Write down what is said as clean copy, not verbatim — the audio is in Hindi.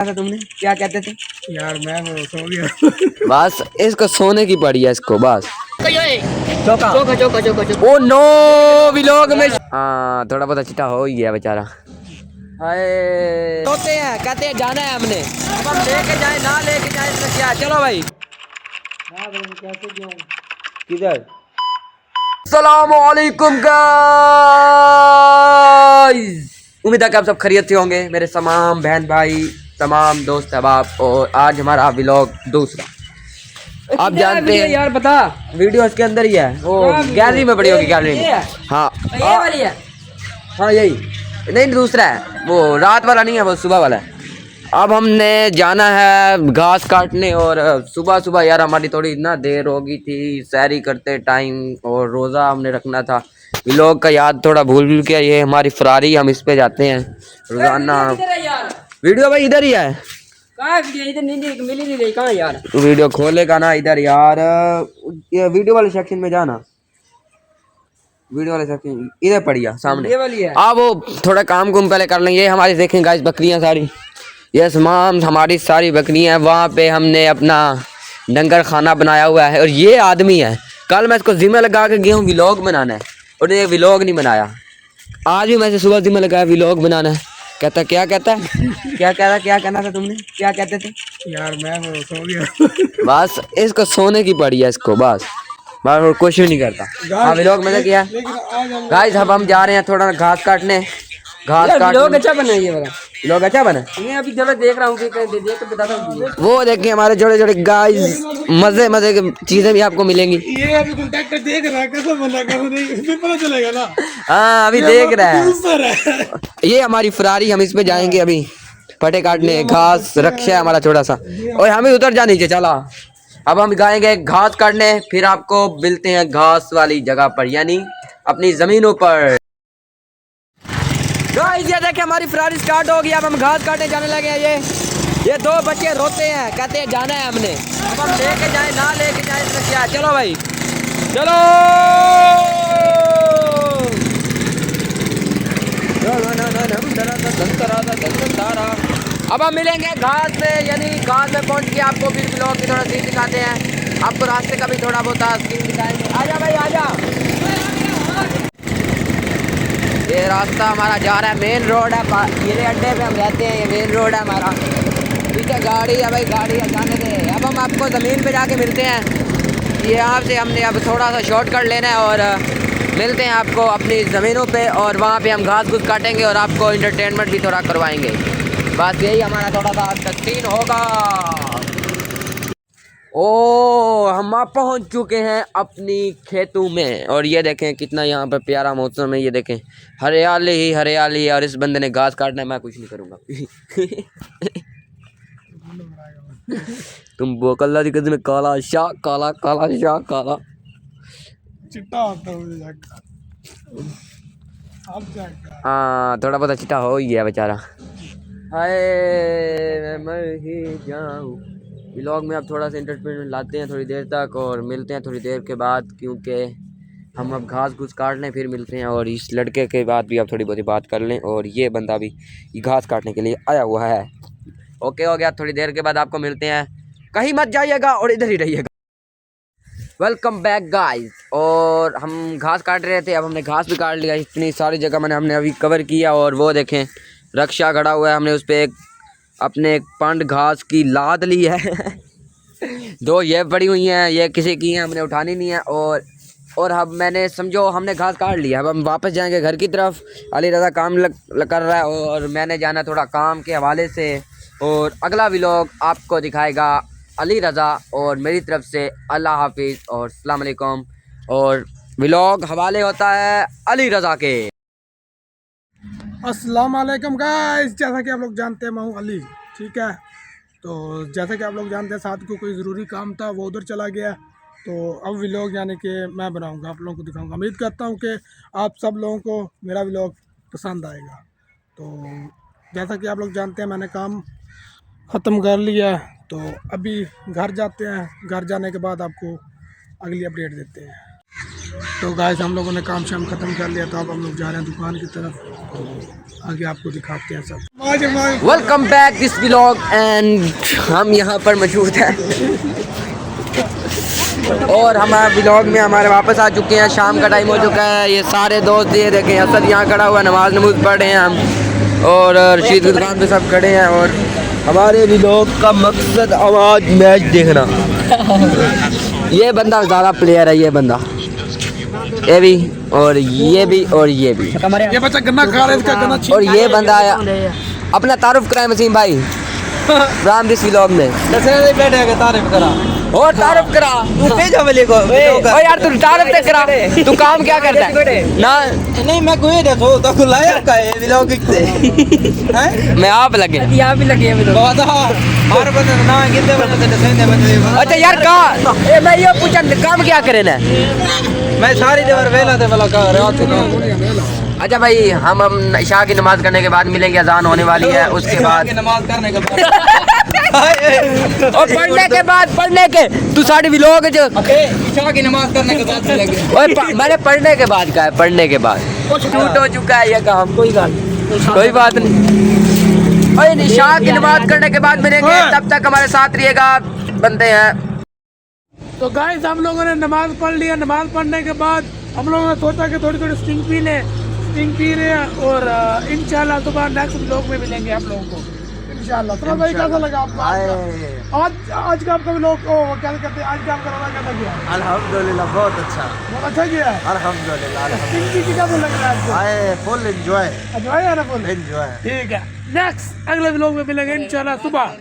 था तुमने क्या कहते थे यार मैं वो सो गया। बस इसको सोने की पड़ी है इसको बस। चौका चौका चौका चौका ओ नो व्लॉग में हाँ थोड़ा बहुत चिट्टा हो ही गया बेचारा। हाय सोते हैं कहते हैं जाना है हमने, अब हम लेके जाए ना लेके जाए तो क्या। चलो भाई किधर। अस्सलाम वालेकुम गाइस, उम्मीद है कि आप सब खैरियत से होंगे मेरे तमाम बहन भाई तमाम दोस्त अहबाब। और आज हमारा व्लॉग दूसरा आप जानते हैं यार, बता वीडियो इसके अंदर ही है, वो गैलरी में पड़ी होगी गैलरी में। हाँ ये वाली है, हाँ यही नहीं दूसरा है, वो रात वाला नहीं है वो सुबह वाला है। अब हमने जाना है घास काटने और सुबह सुबह यार हमारी थोड़ी ना देर हो गई थी सैरी करते टाइम और रोज़ा हमने रखना था। व्लॉग का याद थोड़ा भूल गया, ये हमारी फरारी हम इस पे जाते हैं रोजाना। वीडियो भाई इधर ही है, इधर नहीं मिली नहीं रही कहाँ यार। तू वीडियो खोलेगा ना इधर यार, ये वीडियो वाले सेक्शन में जाना, वीडियो वाले सेक्शन इधर पड़िया सामने ये वाली है। आप वो थोड़ा काम कुम पहले कर लेंगे। हमारी देखें गाइस बकरियां सारी, ये तमाम हमारी सारी बकरियां हैं। वहाँ पे हमने अपना डंगर खाना बनाया हुआ है और ये आदमी है, कल मैं इसको जिम्मे लगा के गया हूँ व्लॉग बनाना है और ये व्लॉग नहीं बनाया। आज भी मैं सुबह जिम्मे लगाया व्लॉग बनाना है, कहता क्या कहता है क्या कह रहा, क्या कहना था तुमने क्या कहते थे यार मैं वो सो गया। बस इसको सोने की पड़ी है इसको बस और कुछ भी नहीं करता। हाँ व्लॉग मैंने किया गाइस। अब हम जा रहे हैं थोड़ा घास काटने, घास काट। लोग अच्छा बना ये वाला, लोग अच्छा बना, मैं अभी जब देख रहा हूँ कि देख के बताता हूँ। वो देखिए हमारे जोड़े जोड़े गाइस मजे मजे की चीजें भी आपको मिलेंगी। ये अभी कॉन्टैक्ट देख रहा है कैसा बना कैसा नहीं पता चलेगा ना। हाँ अभी देख रहा है ये हमारी फरारी, हम इस पे जाएंगे अभी पटे काटने, घास रक्षा है हमारा छोटा सा और हमें उतर जा नीचे चला। अब हम जाएंगे घास काटने, फिर आपको मिलते हैं घास वाली जगह पर यानी अपनी जमीनों पर। गाइस ये देखिए हमारी फरारी स्टार्ट हो गई, अब हम घास काटने जाने लगे हैं। ये दो बच्चे रोते हैं कहते हैं जाना है हमने, अब हम लेके जाए ना लेके जाए तो क्या। चलो भाई चलो अब हम मिलेंगे घास में, यानी घास में पहुंच के आपको फिर ब्लॉग की थोड़ा सीन दिखाते हैं, आपको रास्ते का भी थोड़ा बहुत सीन दिखाएंगे। आजा भाई आजा, ये रास्ता हमारा जा रहा है मेन रोड है, ये अड्डे पे हम रहते हैं, ये मेन रोड है हमारा। पीछे गाड़ी है भाई, गाड़ी है जाने दे। अब हम आपको ज़मीन पे जाके मिलते हैं, ये यहाँ से हमने अब थोड़ा सा शॉर्टकट लेना है और मिलते हैं आपको अपनी ज़मीनों पे और वहाँ पे हम घास घूस काटेंगे और आपको इंटरटेनमेंट भी थोड़ा करवाएंगे। बस यही हमारा थोड़ा सा आज का सीन होगा। ओ हम आप पहुँच चुके हैं अपनी खेतों में और ये देखें कितना यहाँ पर प्यारा मौसम है, ये देखें हरियाली ही हरियाली है और इस बंदे ने घास काटना है, मैं कुछ नहीं करूँगा। तुम बोकल्ला दिक्कत में काला शाह काला काला शाह काला चिट्टा होता है हाँ थोड़ा बहुत चिट्टा हो ही गया बेचारा। हाय मैं मर ही जाऊँ। व्लॉग में अब थोड़ा सा इंटरटेनमेंट लाते हैं थोड़ी देर तक और मिलते हैं थोड़ी देर के बाद, क्योंकि हम अब घास घूस काट लें फिर मिलते हैं और इस लड़के के बाद भी अब थोड़ी बहुत बात कर लें और ये बंदा भी घास काटने के लिए आया हुआ है। ओके हो गया, थोड़ी देर के बाद आपको मिलते हैं, कहीं मत जाइएगा और इधर ही रहिएगा। वेलकम बैक गाइस, और हम घास काट रहे थे, अब हमने घास भी काट लिया, इतनी सारी जगह हमने अभी कवर किया और वो देखें रक्षा खड़ा हुआ है, हमने उस पर एक अपने पंड घास की लाद ली है। दो ये पड़ी हुई हैं, ये किसी की हैं, हमने उठानी नहीं है और अब मैंने समझो हमने घास काट लिया, अब हम वापस जाएंगे घर की तरफ। अली रज़ा काम कर रहा है और मैंने जाना थोड़ा काम के हवाले से और अगला व्लॉग आपको दिखाएगा अली रज़ा और मेरी तरफ से अल्लाह हाफिज़ और अस्सलाम वालेकुम। और व्लॉग हवाले होता है अली रज़ा के। अस्सलाम वालेकुम गाइस, जैसा कि आप लोग जानते हैं मैं हूँ अली, ठीक है। तो जैसा कि आप लोग जानते हैं साथ को कोई ज़रूरी काम था वो उधर चला गया, तो अब व्लॉग यानी कि मैं बनाऊंगा आप लोगों को दिखाऊंगा। उम्मीद करता हूँ कि आप सब लोगों को मेरा व्लॉग पसंद आएगा। तो जैसा कि आप लोग जानते हैं मैंने काम ख़त्म कर लिया, तो अभी घर जाते हैं, घर जाने के बाद आपको अगली अपडेट देते हैं। तो गाइस हम लोगों ने काम शाम ख़त्म कर लिया, तो अब हम लोग जा रहे हैं दुकान की तरफ, तो आगे आपको दिखाते हैं सब। Welcome back this vlog and हम यहाँ पर मौजूद हैं और हमारे व्लॉग में हमारे वापस आ चुके हैं। शाम का टाइम हो चुका है। ये सारे दोस्त ये देखें, असद यहाँ खड़ा हुआ, नमाज नमूज पढ़ रहे हैं हम, और रशीद की दुकान पे सब खड़े हैं। और हमारे व्लॉग का मकसद आवाज मैच देखना। ये बंदा ज़्यादा प्लेयर है, ये बंदा, ये भी और ये भी और ये भी। ये बच्चा गन्ना खा रहा है, इसका गन्ना और ये बंदा आया। अपना तारुफ कराए वसीम भाई राम दिस व्लॉग में। तारीफ करा और तारुफ करा ओ यार, तू तारुफ ते करा। तू काम क्या करता है ना? नहीं मैं कोई देखो तो खुलाया का है व्लॉग से हैं मैं आप लगे यहाँ भी लगे बहुत हर बंदे ना कितने बंदे दसेंदे बंदे। अच्छा यार का मैं ये पूछा काम क्या करे ना? मैं सारी देवर वेला थे वाला का रात को। अच्छा भाई, हम इशा की नमाज करने के बाद मिलेंगे, अजान होने वाली है, उसके बाद नमाज करने के बाद और पढ़ने के तू साड़ी व्लॉग जो इशा की नमाज करने के बाद मिलेंगे। ओए मैंने पढ़ने के बाद कहा है, पढ़ने के बाद शूट हो चुका है ये काम। कोई बात नहीं। ओए निशा की नमाज करने के बाद मिलेंगे, तब तक हमारे साथ रहिएगा, बनते हैं। तो गाइस हम लोगों ने नमाज पढ़ लिया। नमाज पढ़ने के बाद हम लोगों ने सोचा कि थोड़ी थोड़ी स्टिंग पी लें, स्टिंग पी रहे हैं। और इंशाल्लाह सुबह नेक्स्ट व्लॉग में मिलेंगे आप लोगों को इंशाल्लाह। तो भाई कैसा लगा आपको आज का आपका व्लॉग? क्या कहते हैं, आज का आपका रोजा कैसा गया? अल्हम्दुलिल्लाह बहुत अच्छा, बहुत अच्छा गया है। अल्हम्दुलिल्लाह स्टिंग पी के कैसा लग रहा है आपको? आए फुल एंजॉय एंजॉय है ना फुल? एंजॉय। ठीक है, नेक्स्ट अगले व्लॉग में मिलेंगे इंशाल्लाह सुबह।